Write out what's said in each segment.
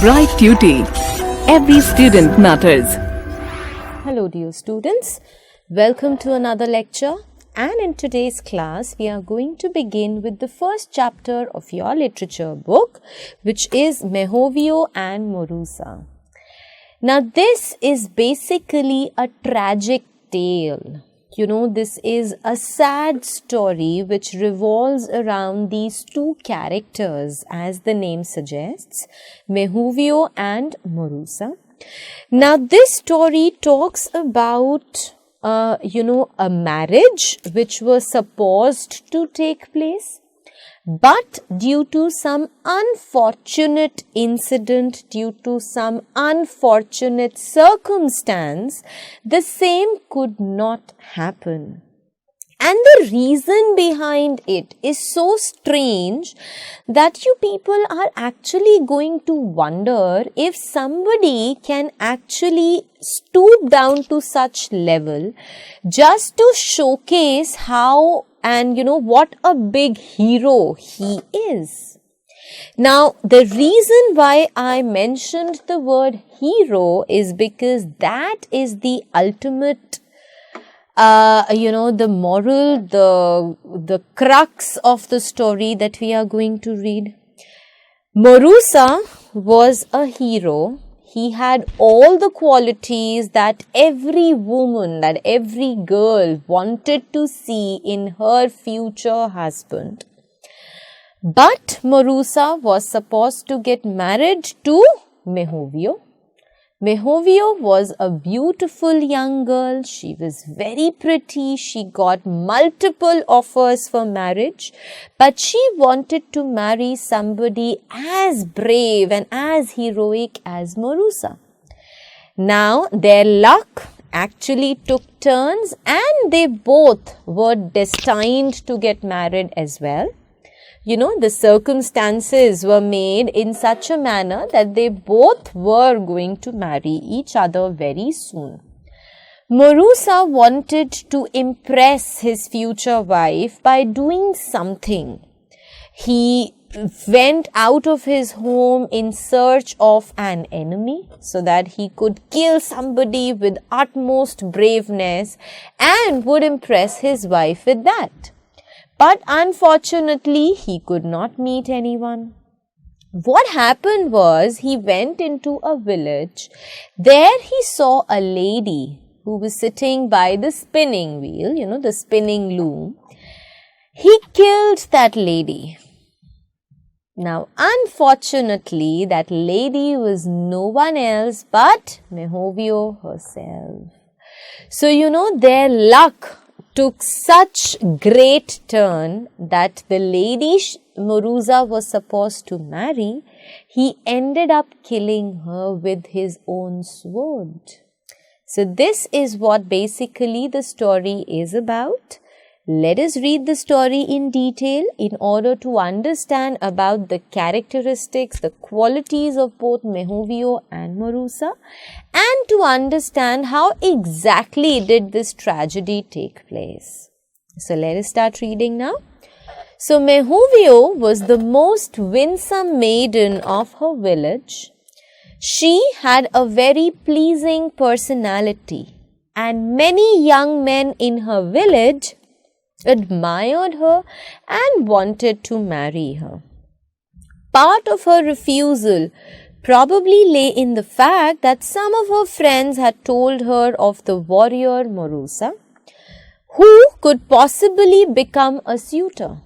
Bright Tuty. Every student matters. Hello dear students, welcome to another lecture, and in today's class we are going to begin with the first chapter of your literature book, which is Mehouviu and Morusa. Now this is basically a tragic tale. This is a sad story which revolves around these two characters, as the name suggests, Mehouviu and Morusa. Now, this story talks about, a marriage which was supposed to take place, but due to some unfortunate incident, due to some unfortunate circumstance, the same could not happen. And the reason behind it is so strange that you people are actually going to wonder if somebody can actually stoop down to such level just to showcase how and what a big hero he is. Now, the reason why I mentioned the word hero is because that is the ultimate the moral, the crux of the story that we are going to read. Morusa was a hero. He had all the qualities that every woman, that every girl wanted to see in her future husband. But Morusa was supposed to get married to Mehouviu. Mehouviu was a beautiful young girl. She was very pretty. She got multiple offers for marriage, but she wanted to marry somebody as brave and as heroic as Morusa. Now, their luck actually took turns and they both were destined to get married as well. The circumstances were made in such a manner that they both were going to marry each other very soon. Morusa wanted to impress his future wife by doing something. He went out of his home in search of an enemy so that he could kill somebody with utmost braveness and would impress his wife with that. But unfortunately, he could not meet anyone. What happened was he went into a village. There he saw a lady who was sitting by the spinning wheel, the spinning loom. He killed that lady. Now, unfortunately, that lady was no one else but Mehouviu herself. So, their luck took such great turn that the lady Morusa was supposed to marry, he ended up killing her with his own sword. So this is what basically the story is about. Let us read the story in detail in order to understand about the characteristics, the qualities of both Mehouviu and Morusa, and to understand how exactly did this tragedy take place. So let us start reading now. So Mehouviu was the most winsome maiden of her village. She had a very pleasing personality, and many young men in her village admired her and wanted to marry her. Part of her refusal probably lay in the fact that some of her friends had told her of the warrior Morusa, who could possibly become a suitor.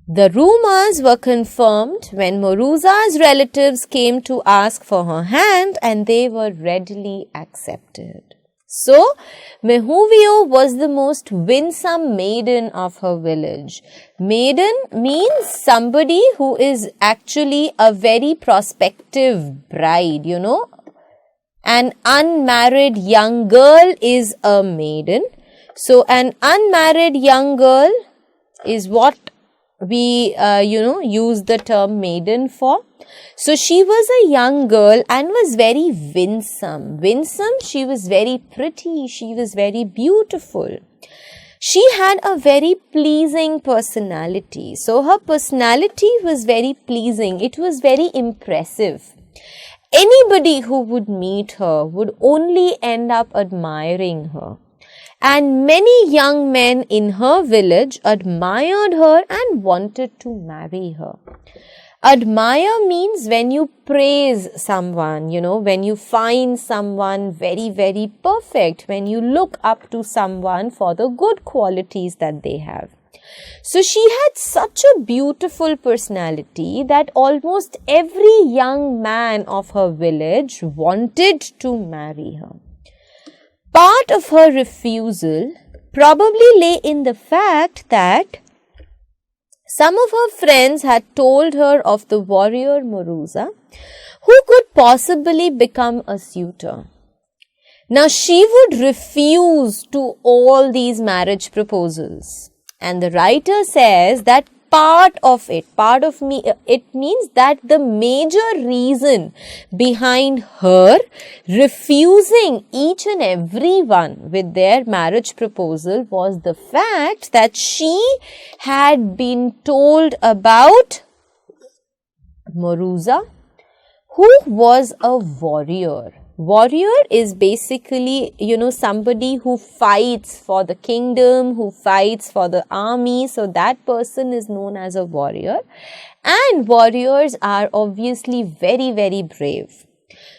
The rumors were confirmed when Morusa's relatives came to ask for her hand, and they were readily accepted. So, Mehouviu was the most winsome maiden of her village. Maiden means somebody who is actually a very prospective bride, An unmarried young girl is a maiden. So, an unmarried young girl is what we, use the term maiden for. So she was a young girl and was very winsome. She was very pretty. She was very beautiful. She had a very pleasing personality. So her personality was very pleasing. It was very impressive. Anybody who would meet her would only end up admiring her. And many young men in her village admired her and wanted to marry her. Admire means when you praise someone, when you find someone very, very perfect, when you look up to someone for the good qualities that they have. So she had such a beautiful personality that almost every young man of her village wanted to marry her. Part of her refusal probably lay in the fact that some of her friends had told her of the warrior Morusa, who could possibly become a suitor. Now she would refuse to all these marriage proposals. And the writer says that it means that the major reason behind her refusing each and every one with their marriage proposal was the fact that she had been told about Morusa, who was a warrior. Warrior is basically, somebody who fights for the kingdom, who fights for the army. So that person is known as a warrior. And warriors are obviously very, very brave.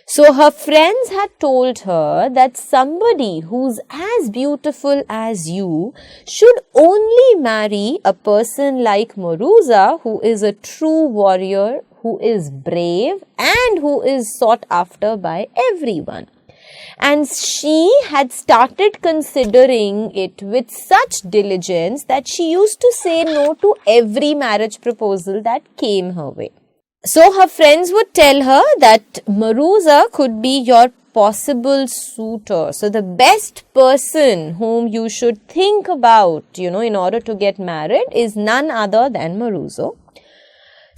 So her friends had told her that somebody who's as beautiful as you should only marry a person like Morusa, who is a true warrior, who is brave and who is sought after by everyone. And she had started considering it with such diligence that she used to say no to every marriage proposal that came her way. So her friends would tell her that Morusa could be your possible suitor. So the best person whom you should think about, in order to get married is none other than Morusa.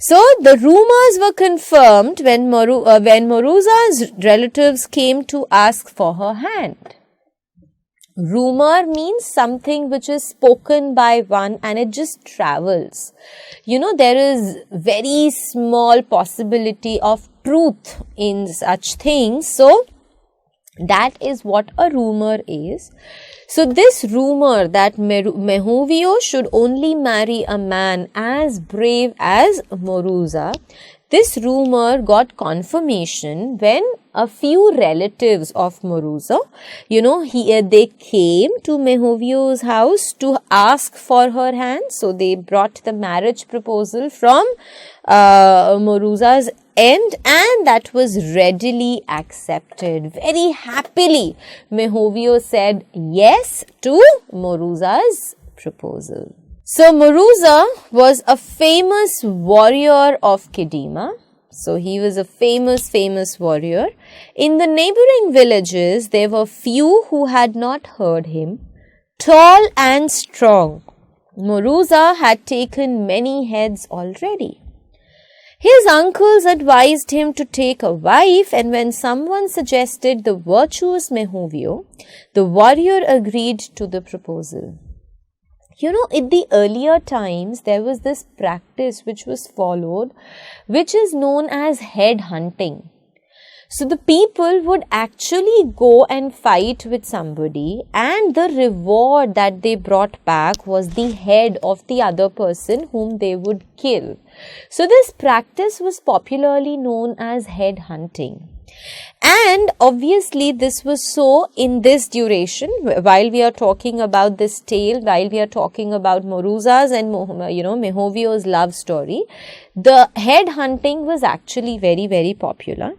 So the rumors were confirmed when Morusa's relatives came to ask for her hand. Rumor means something which is spoken by one and it just travels. There is very small possibility of truth in such things. So that is what a rumor is. So this rumor that Mehuvio should only marry a man as brave as Morusa, this rumor got confirmation when a few relatives of Morusa, they came to Mehuvio's house to ask for her hand. So they brought the marriage proposal from Morusa's end, and that was readily accepted. Very happily, Mehuvio said yes to Morusa's proposal. So Morusa was a famous warrior of Kidima. So he was a famous warrior. In the neighboring villages, there were few who had not heard him. Tall and strong, Morusa had taken many heads already. His uncles advised him to take a wife, and when someone suggested the virtuous Mehouviu, the warrior agreed to the proposal. In the earlier times, there was this practice which was followed, which is known as head hunting. So the people would actually go and fight with somebody, and the reward that they brought back was the head of the other person whom they would kill. So this practice was popularly known as head hunting. And obviously this was so in this duration, while we are talking about this tale, while we are talking about Morusa's and Mehuvio's love story, the head hunting was actually very, very popular.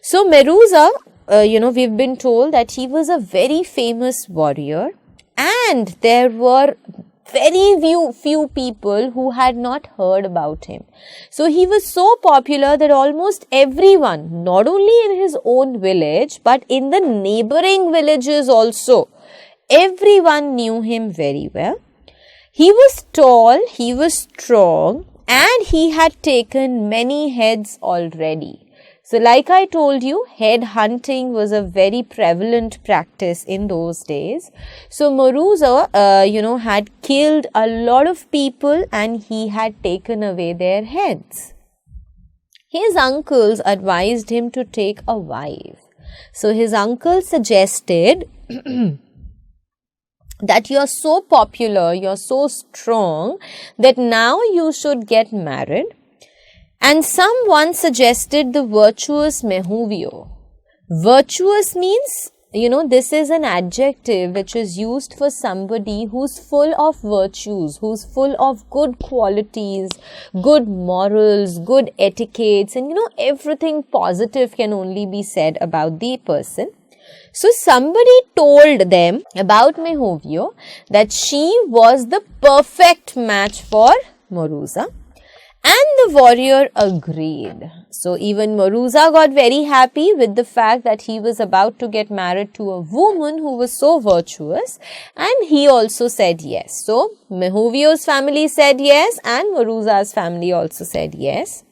So Morusa, we've been told that he was a very famous warrior, and there were very few people who had not heard about him. So he was so popular that almost everyone, not only in his own village, but in the neighboring villages also, everyone knew him very well. He was tall, he was strong, and he had taken many heads already. So like I told you, head hunting was a very prevalent practice in those days. So Morusa, had killed a lot of people and he had taken away their heads. his uncles advised him to take a wife. So his uncle suggested that you're so popular, you're so strong, that now you should get married. And someone suggested the virtuous Mehouviu. Virtuous means, this is an adjective which is used for somebody who's full of virtues, who's full of good qualities, good morals, good etiquettes, and everything positive can only be said about the person. So somebody told them about Mehouviu that she was the perfect match for Morusa. And the warrior agreed. So even Morusa got very happy with the fact that he was about to get married to a woman who was so virtuous, and he also said yes. So Mehuvio's family said yes, and Morusa's family also said yes.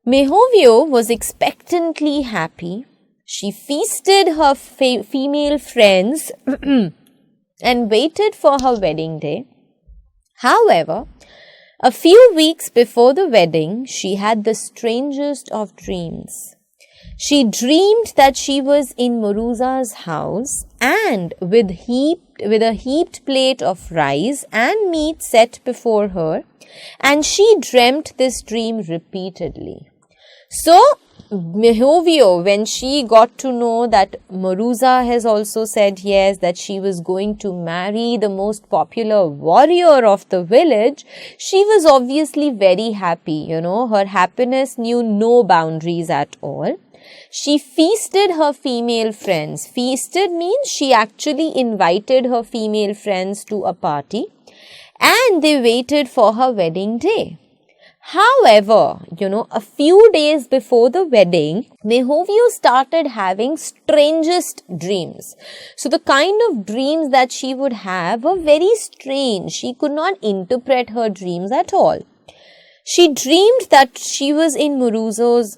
Mehuvio was expectantly happy. She feasted her female friends and waited for her wedding day. However, a few weeks before the wedding, she had the strangest of dreams. She dreamed that she was in Morusa's house and with a heaped plate of rice and meat set before her, and she dreamt this dream repeatedly. So Mehuvio, when she got to know that Morusa has also said yes, that she was going to marry the most popular warrior of the village, she was obviously very happy. Her happiness knew no boundaries at all. She feasted her female friends. Feasted means she actually invited her female friends to a party, and they waited for her wedding day. However, a few days before the wedding, Mehouviu started having strangest dreams. So the kind of dreams that she would have were very strange. She could not interpret her dreams at all. She dreamed that she was in Morusa's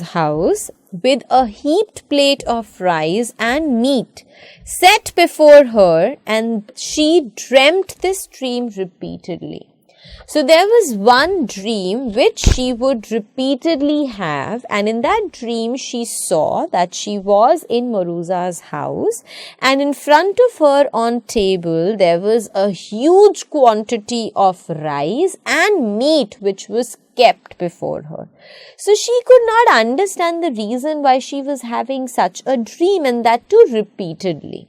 house with a heaped plate of rice and meat set before her, and she dreamt this dream repeatedly. So there was one dream which she would repeatedly have, and in that dream she saw that she was in Morusa's house, and in front of her on table there was a huge quantity of rice and meat which was kept before her. So she could not understand the reason why she was having such a dream, and that too repeatedly.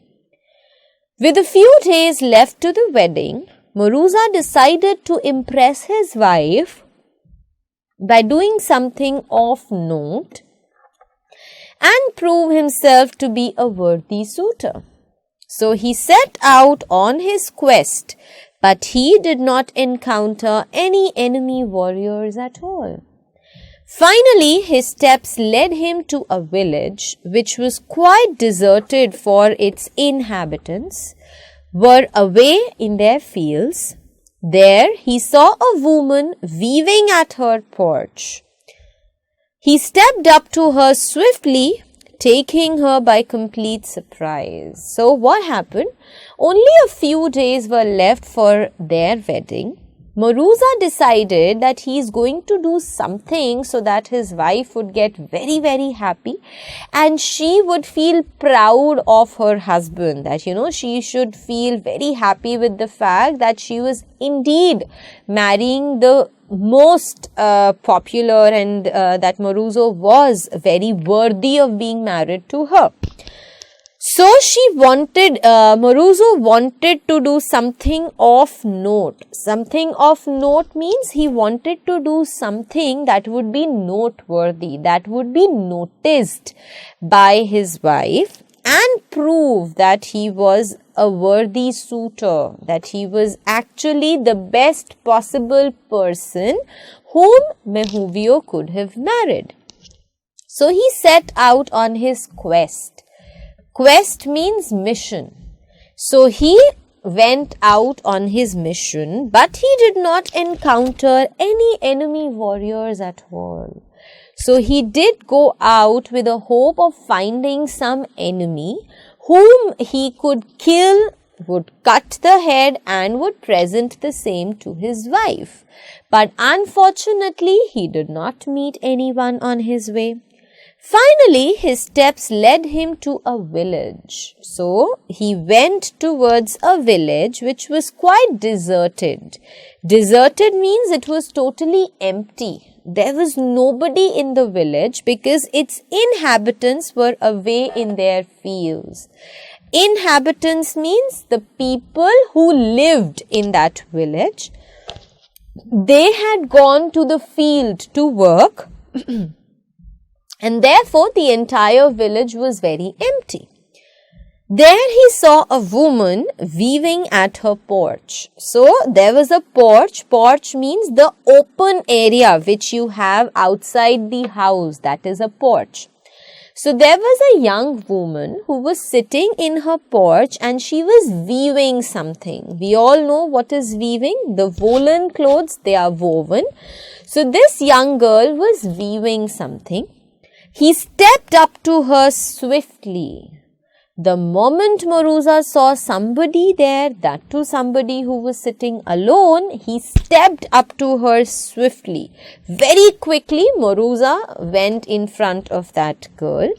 With a few days left to the wedding, Morusa decided to impress his wife by doing something of note and prove himself to be a worthy suitor. So he set out on his quest, but he did not encounter any enemy warriors at all. Finally, his steps led him to a village which was quite deserted, for its inhabitants were away in their fields. There he saw a woman weaving at her porch. He stepped up to her swiftly, taking her by complete surprise. So what happened? Only a few days were left for their wedding. Morusa decided that he is going to do something so that his wife would get very, very happy, and she would feel proud of her husband, that she should feel very happy with the fact that she was indeed marrying the most popular, and that Morusa was very worthy of being married to her. So Morusa wanted to do something of note. Something of note means he wanted to do something that would be noteworthy, that would be noticed by his wife, and prove that he was a worthy suitor, that he was actually the best possible person whom Mehuvio could have married. So he set out on his quest. Quest means mission. So he went out on his mission, but he did not encounter any enemy warriors at all. So he did go out with a hope of finding some enemy whom he could kill would cut the head and would present the same to his wife. But unfortunately, he did not meet anyone on his way. Finally, his steps led him to a village. So, he went towards a village which was quite deserted. Deserted means it was totally empty. There was nobody in the village because its inhabitants were away in their fields. Inhabitants means the people who lived in that village. They had gone to the field to work. And therefore, the entire village was very empty. There he saw a woman weaving at her porch. So, there was a porch. Porch means the open area which you have outside the house. That is a porch. So, there was a young woman who was sitting in her porch and she was weaving something. We all know what is weaving. The woolen clothes, they are woven. So, this young girl was weaving something. He stepped up to her swiftly. The moment Morusa saw somebody there, that too somebody who was sitting alone, he stepped up to her swiftly. Very quickly, Morusa went in front of that girl,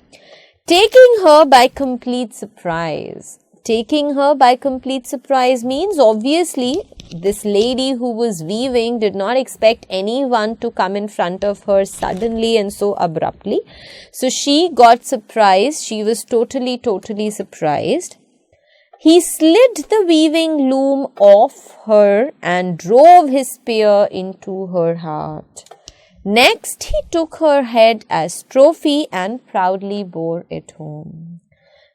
taking her by complete surprise. Taking her by complete surprise means obviously this lady who was weaving did not expect anyone to come in front of her suddenly and so abruptly. So she got surprised. She was totally surprised. He slid the weaving loom off her and drove his spear into her heart. Next, he took her head as trophy and proudly bore it home.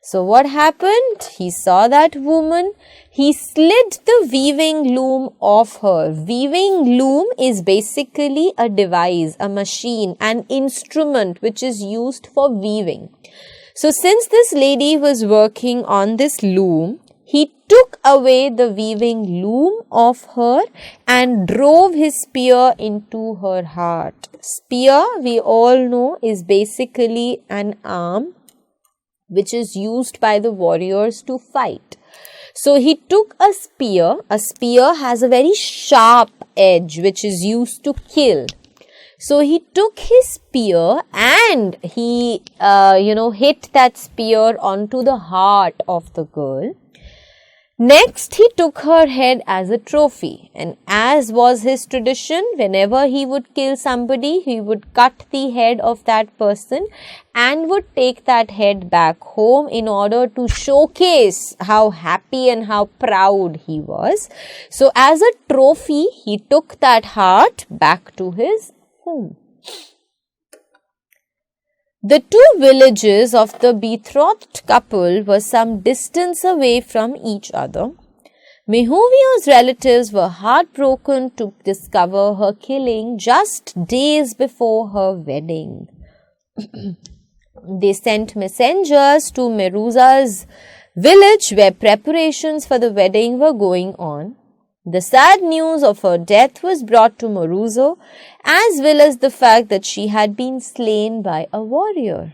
So what happened? He saw that woman. He slid the weaving loom off her. Weaving loom is basically a device, a machine, an instrument which is used for weaving. So since this lady was working on this loom, he took away the weaving loom of her and drove his spear into her heart. Spear, we all know, is basically an arm which is used by the warriors to fight. So he took a spear. A spear has a very sharp edge which is used to kill. So he took his spear and he, hit that spear onto the heart of the girl. Next, he took her head as a trophy, and as was his tradition, whenever he would kill somebody, he would cut the head of that person and would take that head back home in order to showcase how happy and how proud he was. So, as a trophy, he took that heart back to his home. The two villages of the betrothed couple were some distance away from each other. Mehuvio's relatives were heartbroken to discover her killing just days before her wedding. They sent messengers to Morusa's village where preparations for the wedding were going on. The sad news of her death was brought to Morusa, as well as the fact that she had been slain by a warrior.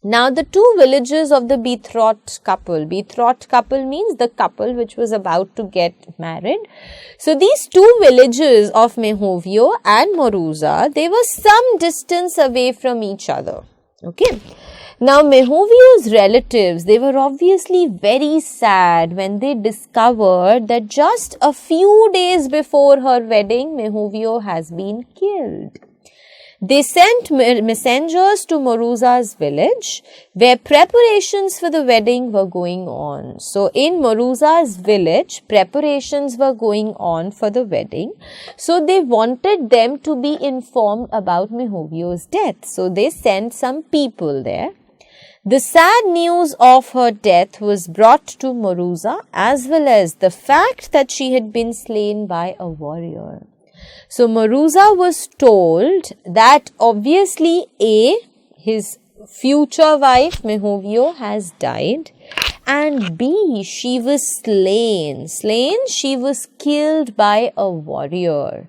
Now, the two villages of the betrothed couple means the couple which was about to get married. So, these two villages of Mehouviu and Morusa, they were some distance away from each other. Okay. Now, Mehuvio's relatives, they were obviously very sad when they discovered that just a few days before her wedding, Mehuvio has been killed. They sent messengers to Morusa's village where preparations for the wedding were going on. So, in Morusa's village, preparations were going on for the wedding. So, they wanted them to be informed about Mehuvio's death. So, they sent some people there. The sad news of her death was brought to Morusa, as well as the fact that she had been slain by a warrior. So Morusa was told that obviously his future wife Mehuvio has died, and B, she was slain. She was killed by a warrior.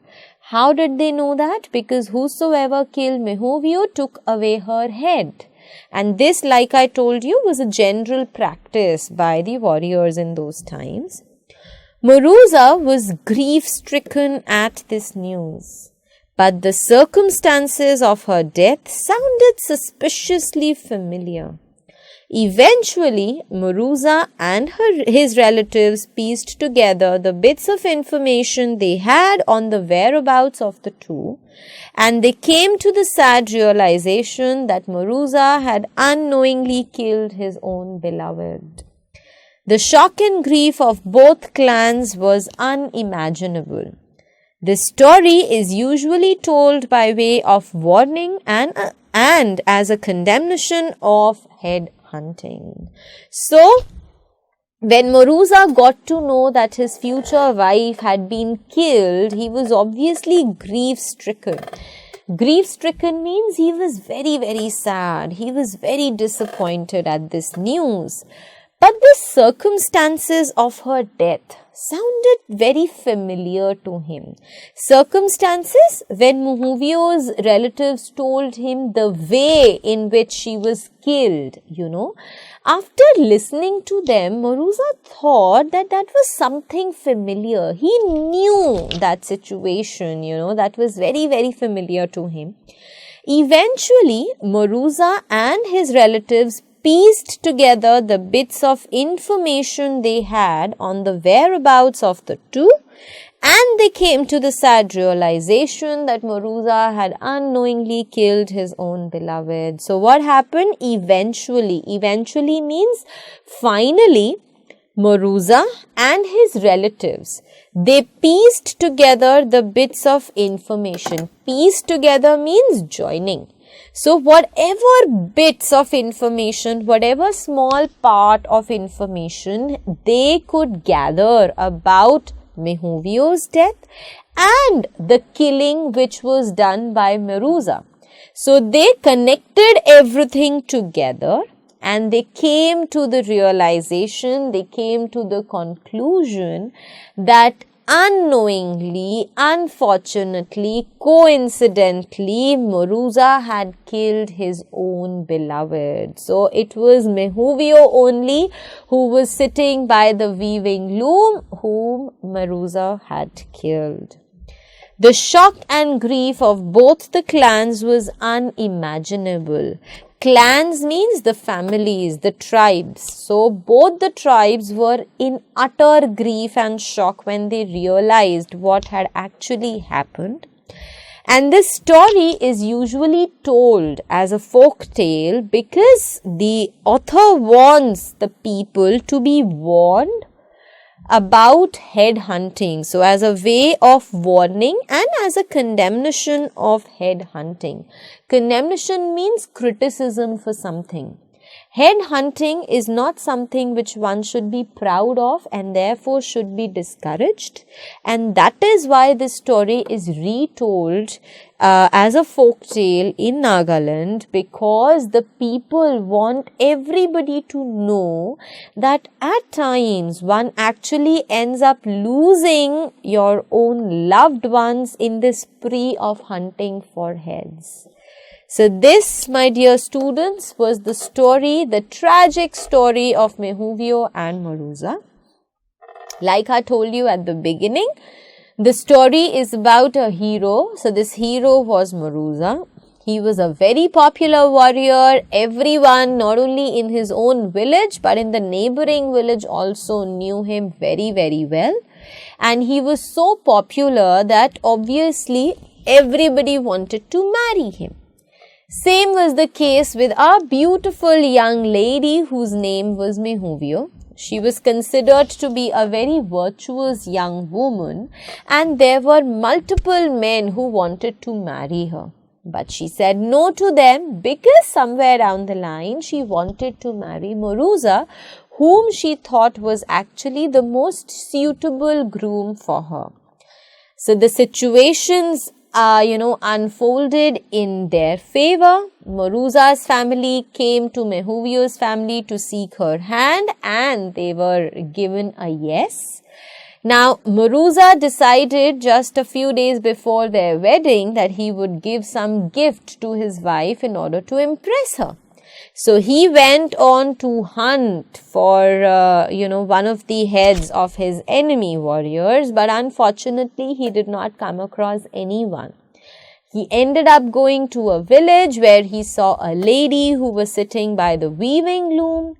How did they know that? Because whosoever killed Mehuvio took away her head. And this, like I told you, was a general practice by the warriors in those times. Morusa was grief-stricken at this news, but the circumstances of her death sounded suspiciously familiar. Eventually, Morusa and his relatives pieced together the bits of information they had on the whereabouts of the two, and they came to the sad realization that Morusa had unknowingly killed his own beloved. The shock and grief of both clans was unimaginable. This story is usually told by way of warning and as a condemnation of head hunting. So, when Morusa got to know that his future wife had been killed, he was obviously grief-stricken. Grief-stricken means he was very, very sad. He was very disappointed at this news. But the circumstances of her death sounded very familiar to him. Circumstances when Mehuvio's relatives told him the way in which she was killed, After listening to them, Morusa thought that was something familiar. He knew that situation, that was very, very familiar to him. Eventually, Morusa and his relatives pieced together the bits of information they had on the whereabouts of the two, and they came to the sad realization that Morusa had unknowingly killed his own beloved. So what happened? Eventually means finally, Morusa and his relatives, they pieced together the bits of information. Piece together means joining. So whatever bits of information, whatever small part of information they could gather about Mehuvio's death and the killing which was done by Morusa. So they connected everything together and they came to the realization, they came to the conclusion that unknowingly, unfortunately, coincidentally, Morusa had killed his own beloved. So it was Mehuvio only who was sitting by the weaving loom whom Morusa had killed. The shock and grief of both the clans was unimaginable. Clans means the families, the tribes. So both the tribes were in utter grief and shock when they realized what had actually happened. And this story is usually told as a folk tale because the author wants the people to be warned about head hunting. So as a way of warning and as a condemnation of head hunting. Condemnation means criticism for something. Head hunting is not something which one should be proud of and therefore should be discouraged. And that is why this story is retold as a folk tale in Nagaland, because the people want everybody to know that at times one actually ends up losing your own loved ones in this spree of hunting for heads. So this, my dear students, was the story, the tragic story of Mehuvio and Morusa. Like I told you at the beginning, the story is about a hero. So this hero was Morusa. He was a very popular warrior. Everyone, not only in his own village, but in the neighboring village also knew him very, very well. And he was so popular that obviously everybody wanted to marry him. Same was the case with our beautiful young lady whose name was Mehuvio. She was considered to be a very virtuous young woman, and there were multiple men who wanted to marry her. But she said no to them because somewhere down the line she wanted to marry Morusa, whom she thought was actually the most suitable groom for her. So the situations unfolded in their favor. Morusa's family came to Mehuvio's family to seek her hand and they were given a yes. Now, Morusa decided just a few days before their wedding that he would give some gift to his wife in order to impress her. So he went on to hunt for, one of the heads of his enemy warriors, but unfortunately he did not come across anyone. He ended up going to a village where he saw a lady who was sitting by the weaving loom.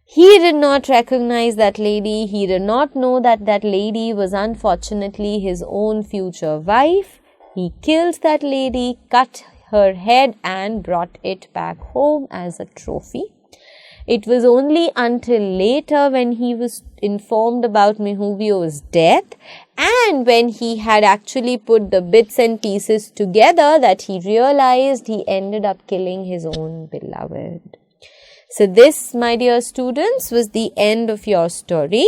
He did not recognize that lady. He did not know that that lady was unfortunately his own future wife. He killed that lady, cut her head and brought it back home as a trophy. It was only until later when he was informed about Mehuvio's death and when he had actually put the bits and pieces together that he realized he ended up killing his own beloved. So this, my dear students, was the end of your story.